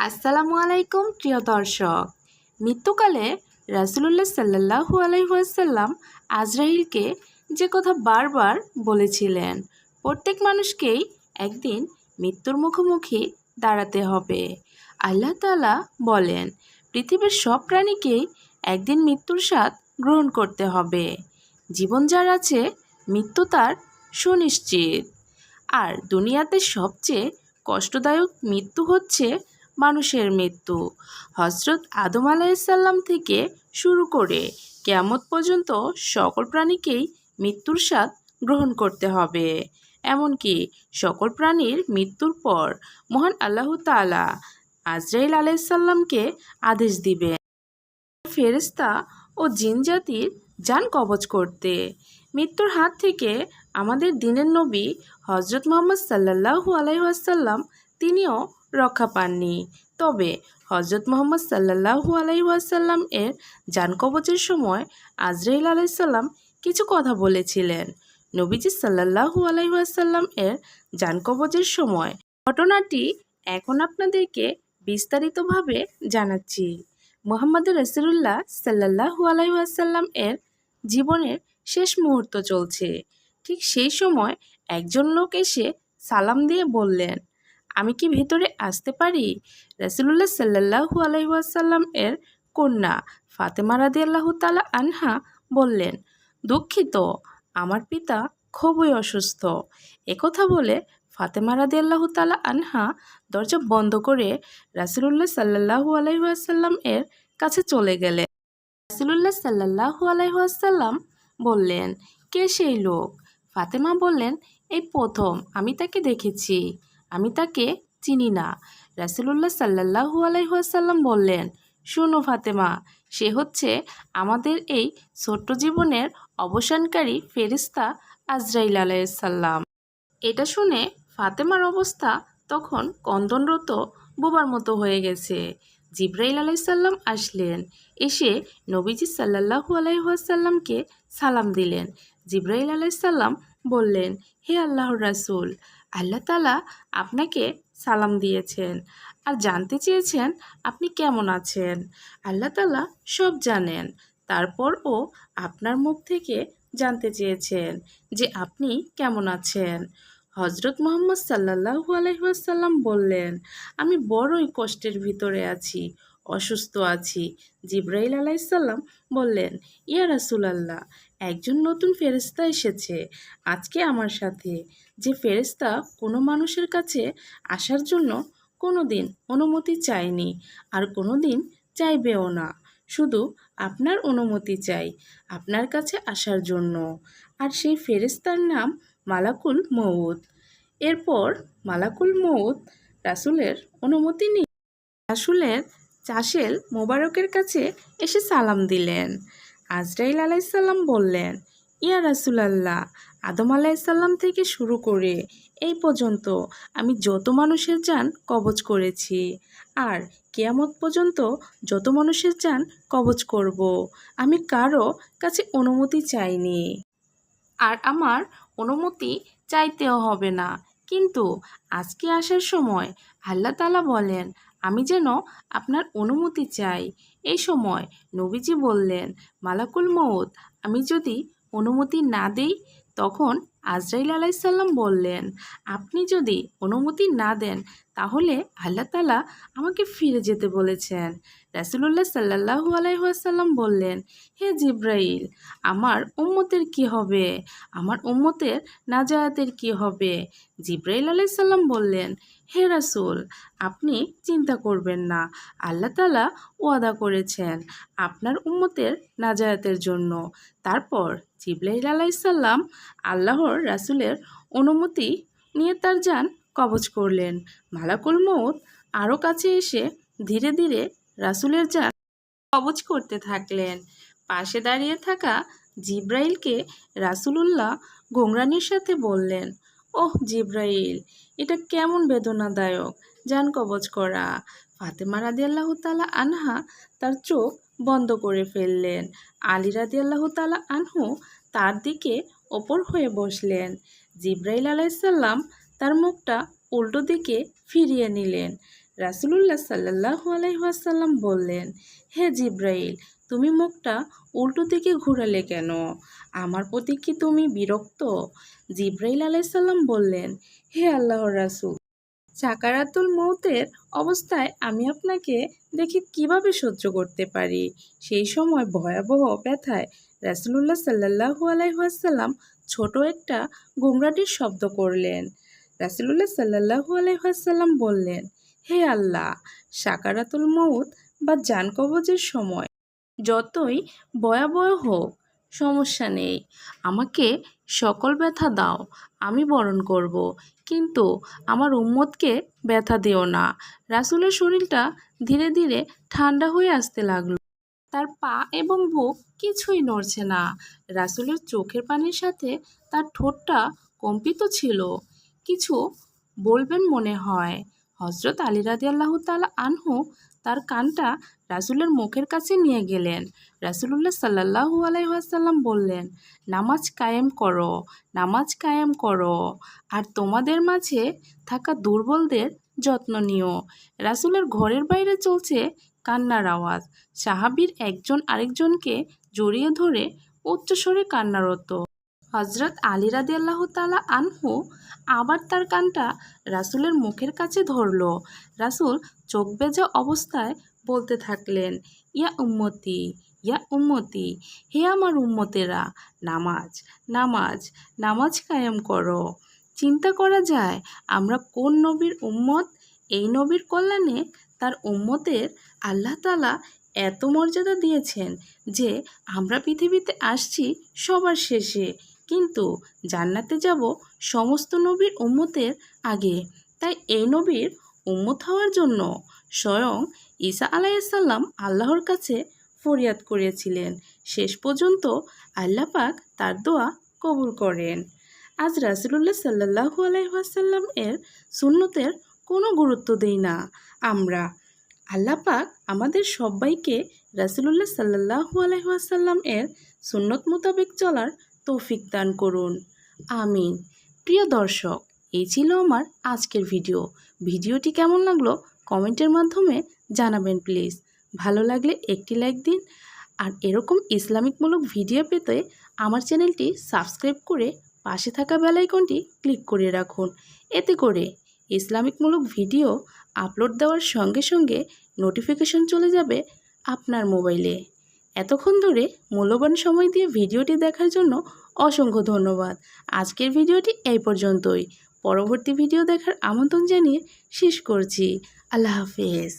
আসসালামু আলাইকুম প্রিয় দর্শক। মৃত্যুকালে রাসূলুল্লাহ সাল্লাল্লাহু আলাইহি ওয়াসাল্লাম আজরাইলকে যে কথা বারবার বলেছিলেন, প্রত্যেক মানুষকেই একদিন মৃত্যুর মুখোমুখি দাঁড়াতে হবে। আল্লাহ তাআলা বলেন, পৃথিবীর সব প্রাণীকেই একদিন মৃত্যুর স্বাদ গ্রহণ করতে হবে। জীবন যার আছে, মৃত্যু তার সুনিশ্চিত। আর দুনিয়াতে সবচেয়ে কষ্টদায়ক মৃত্যু হচ্ছে মানুষের মৃত্যু। হজরত আদম আলাইসাল্লাম থেকে শুরু করে কিয়ামত পর্যন্ত সকল প্রাণীকেই মৃত্যুর স্বাদ গ্রহণ করতে হবে। এমনকি সকল প্রাণীর মৃত্যুর পর মহান আল্লাহ তাআলা আজরাইল আলাইসাল্লামকে আদেশ দিবেন ফেরেশতা ও জিন জাতির জান কবজ করতে। মৃত্যুর হাত থেকে আমাদের দিনের নবী হজরত মুহাম্মদ সাল্লাল্লাহু আলাইহি ওয়াসাল্লাম তিনিও রক্ষা পাননি। তবে হজরত মুহাম্মদ সাল্লাল্লাহু আলাইহি ওয়াসাল্লাম এর জান কবজের সময় আজরাইল আলাইসাল্লাম কিছু কথা বলেছিলেন। নবীজি সাল্লাল্লাহু আলাইহি ওয়াসাল্লাম এর জান কবজের সময় ঘটনাটি এখন আপনাদেরকে বিস্তারিতভাবে জানাচ্ছি। মুহাম্মদ রাসূলুল্লাহ সাল্লাল্লাহু আলাইহি ওয়াসাল্লাম এর জীবনের শেষ মুহূর্ত চলছে। ঠিক সেই সময় একজন লোক এসে সালাম দিয়ে বললেন, আমি কি ভেতরে আসতে পারি? রাসূলুল্লাহ সাল্লাল্লাহু আলাইহি ওয়াসাল্লাম এর কন্যা ফাতেমা রাদিয়াল্লাহু তাআলা আনহা বললেন, দুঃখিত, আমার পিতা খুবই অসুস্থ। একথা বলে ফাতেমা রাদিয়াল্লাহু তাআলা আনহা দরজা বন্ধ করে রাসূলুল্লাহ সাল্লাল্লাহু আলাইহি ওয়াসাল্লাম এর কাছে চলে গেলেন। রাসূলুল্লাহ সাল্লাল্লাহু আলাইহি ওয়াসাল্লাম বললেন, কে সেই লোক? ফাতেমা বললেন, এই প্রথম আমি তাকে দেখেছি, আমি তাকে চিনি না। রাসূলুল্লাহ সাল্লাল্লাহু আলাইহি ওয়াসাল্লাম বললেন, শোনো ফাতেমা, সে হচ্ছে আমাদের এই ছোট্ট জীবনের অবসানকারী ফেরেশতা আজরাইল আলাইহিস সালাম। এটা শুনে ফাতেমার অবস্থা তখন কন্দনরত বোবার মতো হয়ে গেছে। জিবরাইল আলাইসাল্লাম আসলেন, এসে নবীজি সাল্লাল্লাহু আলাইহি ওয়াসাল্লামকে সালাম দিলেন। জিবরাইল আলাইসাল্লাম বললেন, হে আল্লাহর রাসূল, আল্লাহ তাআলা আপনাকে সালাম দিয়েছেন আর জানতে চেয়েছেন আপনি কেমন আছেন। আল্লাহ তাআলা সব জানেন, তারপরও আপনার মুখ থেকে জানতে চেয়েছেন যে আপনি কেমন আছেন। হজরত মুহাম্মদ সাল্লাল্লাহু আলাইহি ওয়াসাল্লাম বললেন, আমি বড়ই কষ্টের ভিতরে আছি, অসুস্থ আছি। জিবরাইল আলাইসাল্লাম বললেন, ইয়া রাসূলাল্লাহ, একজন নতুন ফেরেশতা এসেছে আজকে আমার সাথে, যে ফেরেশতা কোনো মানুষের কাছে আসার জন্য কোনো দিন অনুমতি চায়নি আর কোনো দিন চাইবেও না। শুধু আপনার অনুমতি চাই আপনার কাছে আসার জন্য। আর সেই ফেরেশতার নাম মালাকুল মউত। এরপর মালাকুল মউত রাসূলের অনুমতি নিয়ে রাসূলের চাষেল মোবারকের কাছে এসে সালাম দিলেন। আজরাইল আলাইসাল্লাম বললেন, ইয়া রাসূলাল্লাহ, আদম আলাইসাল্লাম থেকে শুরু করে এই পর্যন্ত আমি যত মানুষের জান কবজ করেছি আর কিয়ামত পর্যন্ত যত মানুষের জান কবজ করব, আমি কারো কাছে অনুমতি চাইনি আর আমার অনুমতি চাইতেও হবে না। কিন্তু আজকে আসার সময় আল্লাহ তাআলা বলেন, আমি যেন আপনার অনুমতি চাই। এই সময় নবীজি বললেন, মালাকুল মউত, আমি যদি অনুমতি না দেই? তখন আজরাইল আলাইসাল্লাম বললেন, আপনি যদি অনুমতি না দেন তাহলে আল্লাহ তাআলা আমাকে ফিরে যেতে বলেছেন। রাসূলুল্লাহ সাল্লাল্লাহু আলাইহি ওয়াসাল্লাম বললেন, হে জিবরাইল, আমার উম্মতের কি হবে? আমার উম্মতের নাজায়াতের কি হবে? জিবরাইল আলাইসাল্লাম বললেন, হে রাসূল, আপনি চিন্তা করবেন না, আল্লাহ তাআলা ওয়াদা করেছেন আপনার উম্মতের নাজায়াতের জন্য। তারপর জিবরাইল আলাইসাল্লাম আল্লাহর রাসূলের অনুমতি নিয়ে তার জান কবজ করলেন। মালাকুল মউত আরও কাছে এসে ধীরে ধীরে রাসূলের জান কবজ করতে থাকলেন। পাশে দাঁড়িয়ে থাকা জিবরাইলকে রাসূলুল্লাহ গোংরানির সাথে বললেন, ওহ জিবরাইল, এটা কেমন বেদনাদায়ক জান কবজ করা। ফাতেমা রাদিয়াল্লাহু তাআলা আনহা তার চোখ বন্ধ করে ফেললেন। আলী রাদিয়াল্লাহু তাআলা আনহু তার দিকে ওপর হয়ে বসলেন। জিবরাইল আলাইসাল্লাম তার মুখটা উল্টো দিকে ফিরিয়ে নিলেন। রাসূলুল্লাহ সাল্লাল্লাহু আলাইহি ওয়াসাল্লাম বললেন, হে জিব্রাইল, তুমি মুখটা উল্টো দিকে ঘুরালে কেন? আমার প্রতি কি তুমি বিরক্ত? জিব্রাইল আলাইহিস সালাম বললেন, হে আল্লাহর রাসূল, সাকারাতুল মৌতের অবস্থায় আমি আপনাকে দেখে কিভাবে সহ্য করতে পারি? সেই সময় ভয়াবহ ব্যথায় রাসূলুল্লাহ সাল্লাল্লাহু আলাইহি ওয়াসাল্লাম ছোট একটা গুমরাটির শব্দ করলেন। রাসূলুল্লাহ সাল্লাল্লাহু আলাইহি ওয়াসাল্লাম বললেন, হে আল্লাহ, সাকারাতুল মৌত বা জান কবজের সময় যতই ভয়াবহ হোক সমস্যা নেই, আমাকে সকল ব্যথা দাও, আমি বরণ করব, কিন্তু আমার উম্মতকে ব্যথা দিও না। রাসূলের শরীরটা ধীরে ধীরে ঠান্ডা হয়ে আসতে লাগলো। তার পা এবং বুক কিছুই নড়ছে না। রাসূলের চোখের পানির সাথে তার ঠোঁটটা কম্পিত ছিল। কিছু বলবেন মনে হয়। হযরত আলী রাদিয়াল্লাহু তাআলা আনহু তার কানটা রাসূলের মুখের কাছে নিয়ে গেলেন। রাসূলুল্লাহ সাল্লাল্লাহু আলাইহি ওয়াসাল্লাম বললেন, নামাজ কায়েম করো, নামাজ কায়েম করো, আর তোমাদের মাঝে থাকা দুর্বলদের যত্ন নিও। রাসূলের ঘরের বাইরে চলছে কান্নার আওয়াজ। সাহাবীর একজন আরেকজনকে জড়িয়ে ধরে উচ্চস্বরে কান্নারত। হযরত আলী রাদিয়াল্লাহু তাআলা আনহু আবার তার কানটা রাসূলের মুখের কাছে ধরল। রাসূল চোখ বেজা অবস্থায় বলতে থাকলেন, ইয়া উম্মতি, ইয়া উম্মতি, হে আমার উম্মতেরা, নামাজ, নামাজ, নামাজ কায়েম করো। চিন্তা করা যায় আমরা কোন নবীর উম্মত? এই নবীর কল্যাণে তার উম্মতের আল্লাহ তাআলা এত মর্যাদা দিয়েছেন যে আমরা পৃথিবীতে আসছি সবার শেষে, কিন্তু জান্নাতে যাব সমস্ত নবীর উম্মতের আগে। তাই এই নবীর উম্মত হওয়ার জন্য স্বয়ং ঈসা আলাইহিস সালাম আল্লাহর কাছে ফরিয়াদ করেছিলেন। শেষ পর্যন্ত আল্লাহ পাক তার দোয়া কবুল করেন। আজ রাসূলুল্লাহ সাল্লাল্লাহু আলাইহি ওয়াসাল্লাম এর সুন্নতের কোনো গুরুত্ব দেই না আমরা। আল্লাহ পাক আমাদের সবাইকে রাসূলুল্লাহ সাল্লাল্লাহু আলাইহি ওয়াসাল্লাম এর সুন্নত মোতাবেক চলার তৌফিক দান করুন। আমিন। প্রিয় দর্শক, এই ছিল আমার আজকের ভিডিওটি কেমন লাগলো কমেন্টের মাধ্যমে জানাবেন প্লিজ। ভালো লাগলে একটি লাইক দিন, আর এরকম ইসলামিকমূলক ভিডিও পেতে আমার চ্যানেলটি সাবস্ক্রাইব করে পাশে থাকা বেল আইকনটি ক্লিক করে রাখুন। এতে করে ইসলামিকমূলক ভিডিও আপলোড দেওয়ার সঙ্গে সঙ্গে নোটিফিকেশন চলে যাবে আপনার মোবাইলে। এতক্ষণ ধরে মূল্যবান সময় দিয়ে ভিডিওটি দেখার জন্য অসংখ্য ধন্যবাদ। আজকের ভিডিওটি এই পর্যন্তই। পরবর্তী ভিডিও দেখার আমন্ত্রণ জানিয়ে শেষ করছি। আল্লাহ হাফেজ।